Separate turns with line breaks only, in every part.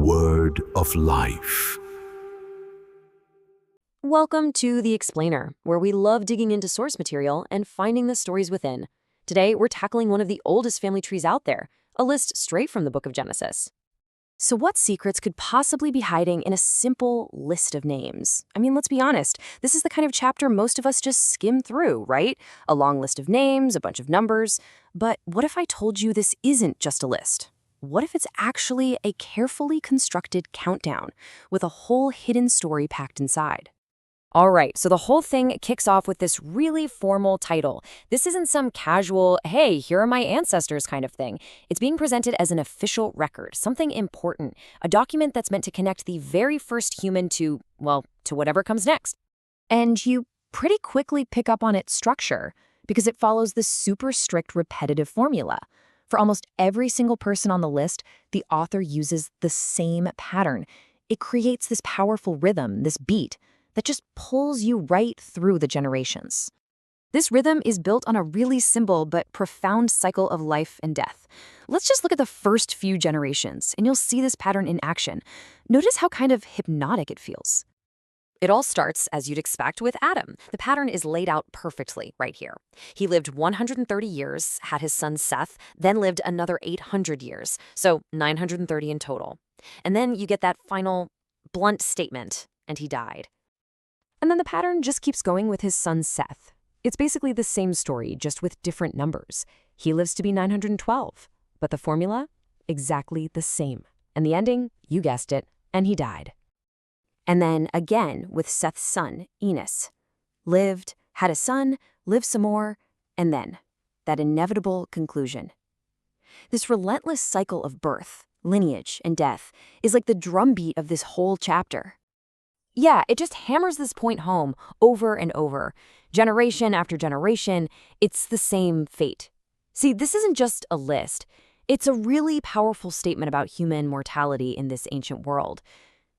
word of life.
Welcome to The Explainer, where we love digging into source material and finding the stories within. Today, we're tackling one of the oldest family trees out there, a list straight from the book of Genesis. So what secrets could possibly be hiding in a simple list of names? I mean, let's be honest, this is the kind of chapter most of us just skim through, right? A long list of names, a bunch of numbers. But what if I told you this isn't just a list? What if it's actually a carefully constructed countdown with a whole hidden story packed inside? All right, so the whole thing kicks off with this really formal title. This isn't some casual, hey, here are my ancestors kind of thing. It's being presented as an official record, something important, a document that's meant to connect the very first human to, well, to whatever comes next. And you pretty quickly pick up on its structure because it follows this super strict repetitive formula. For almost every single person on the list, the author uses the same pattern. It creates this powerful rhythm, this beat, that just pulls you right through the generations. This rhythm is built on a really simple but profound cycle of life and death. Let's just look at the first few generations, and you'll see this pattern in action. Notice how kind of hypnotic it feels. It all starts, as you'd expect, with Adam. The pattern is laid out perfectly right here. He lived 130 years, had his son Seth, then lived another 800 years, so 930 in total. And then you get that final blunt statement, and he died. And then the pattern just keeps going with his son Seth. It's basically the same story, just with different numbers. He lives to be 912, but the formula, exactly the same. And the ending, you guessed it, and he died. And then again with Seth's son, Enos. Lived, had a son, lived some more, and then that inevitable conclusion. This relentless cycle of birth, lineage, and death is like the drumbeat of this whole chapter. Yeah, it just hammers this point home over and over. Generation after generation, it's the same fate. See, this isn't just a list. It's a really powerful statement about human mortality in this ancient world.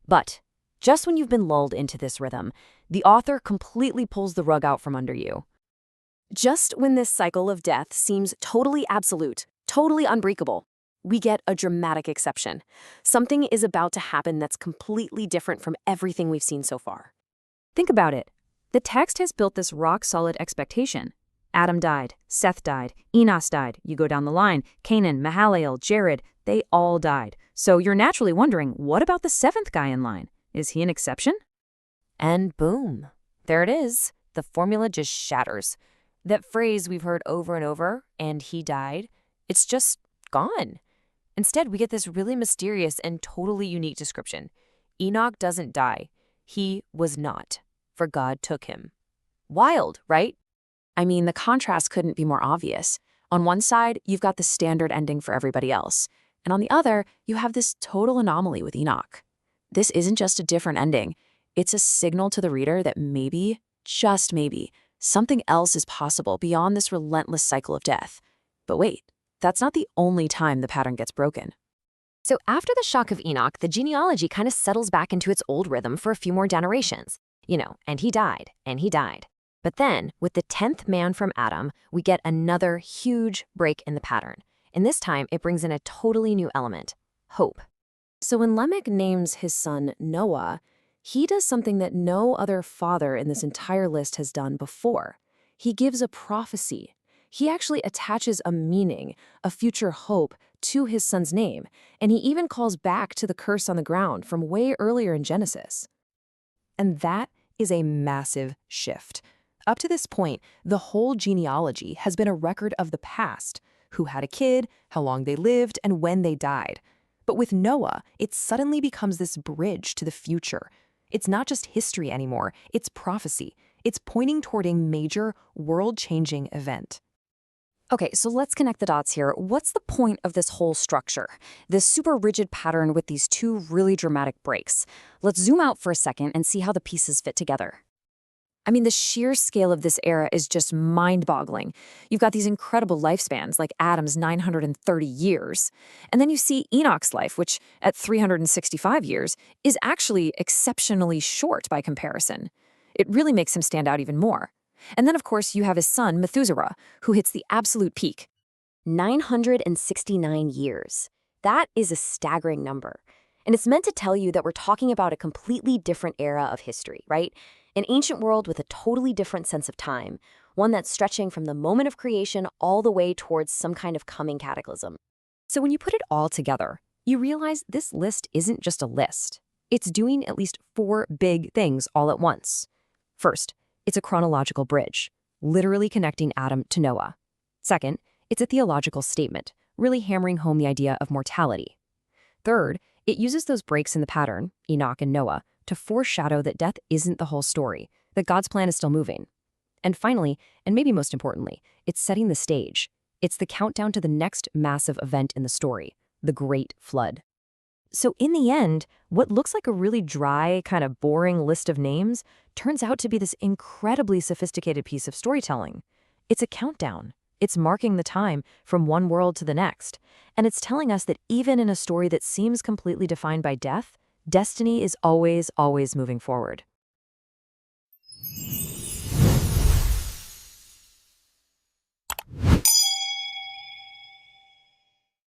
But just when you've been lulled into this rhythm, the author completely pulls the rug out from under you. Just when this cycle of death seems totally absolute, totally unbreakable, we get a dramatic exception. Something is about to happen that's completely different from everything we've seen so far. Think about it. The text has built this rock-solid expectation. Adam died, Seth died, Enos died, you go down the line, Canaan, Mahalalel, Jared, they all died. So you're naturally wondering, what about the seventh guy in line? Is he an exception? And boom, there it is. The formula just shatters. That phrase we've heard over and over, and he died, it's just gone. Instead, we get this really mysterious and totally unique description. Enoch doesn't die. He was not, for God took him. Wild, right? I mean, the contrast couldn't be more obvious. On one side, you've got the standard ending for everybody else. And on the other, you have this total anomaly with Enoch. This isn't just a different ending. It's a signal to the reader that maybe, just maybe, something else is possible beyond this relentless cycle of death. But wait. That's not the only time the pattern gets broken. So after the shock of Enoch, the genealogy kind of settles back into its old rhythm for a few more generations. And he died, and he died. But then, with the 10th man from Adam, we get another huge break in the pattern. And this time, it brings in a totally new element, hope. So when Lamech names his son Noah, he does something that no other father in this entire list has done before. He gives a prophecy. He actually attaches a meaning, a future hope, to his son's name, and he even calls back to the curse on the ground from way earlier in Genesis. And that is a massive shift. Up to this point, the whole genealogy has been a record of the past, who had a kid, how long they lived, and when they died. But with Noah, it suddenly becomes this bridge to the future. It's not just history anymore, it's prophecy. It's pointing toward a major, world-changing event. Okay, so let's connect the dots here. What's the point of this whole structure? This super rigid pattern with these two really dramatic breaks. Let's zoom out for a second and see how the pieces fit together. I mean, the sheer scale of this era is just mind-boggling. You've got these incredible lifespans, like Adam's 930 years. And then you see Enoch's life, which, at 365 years, is actually exceptionally short by comparison. It really makes him stand out even more. And then, of course, you have his son, Methuselah, who hits the absolute peak. 969 years. That is a staggering number. And it's meant to tell you that we're talking about a completely different era of history, right? An ancient world with a totally different sense of time, one that's stretching from the moment of creation all the way towards some kind of coming cataclysm. So when you put it all together, you realize this list isn't just a list. It's doing at least 4 big things all at once. First, it's a chronological bridge, literally connecting Adam to Noah. Second, it's a theological statement, really hammering home the idea of mortality. Third, it uses those breaks in the pattern, Enoch and Noah, to foreshadow that death isn't the whole story, that God's plan is still moving. And finally, and maybe most importantly, it's setting the stage. It's the countdown to the next massive event in the story, the Great Flood. So in the end, what looks like a really dry, kind of boring list of names turns out to be this incredibly sophisticated piece of storytelling. It's a countdown. It's marking the time from one world to the next. And it's telling us that even in a story that seems completely defined by death, destiny is always, always moving forward.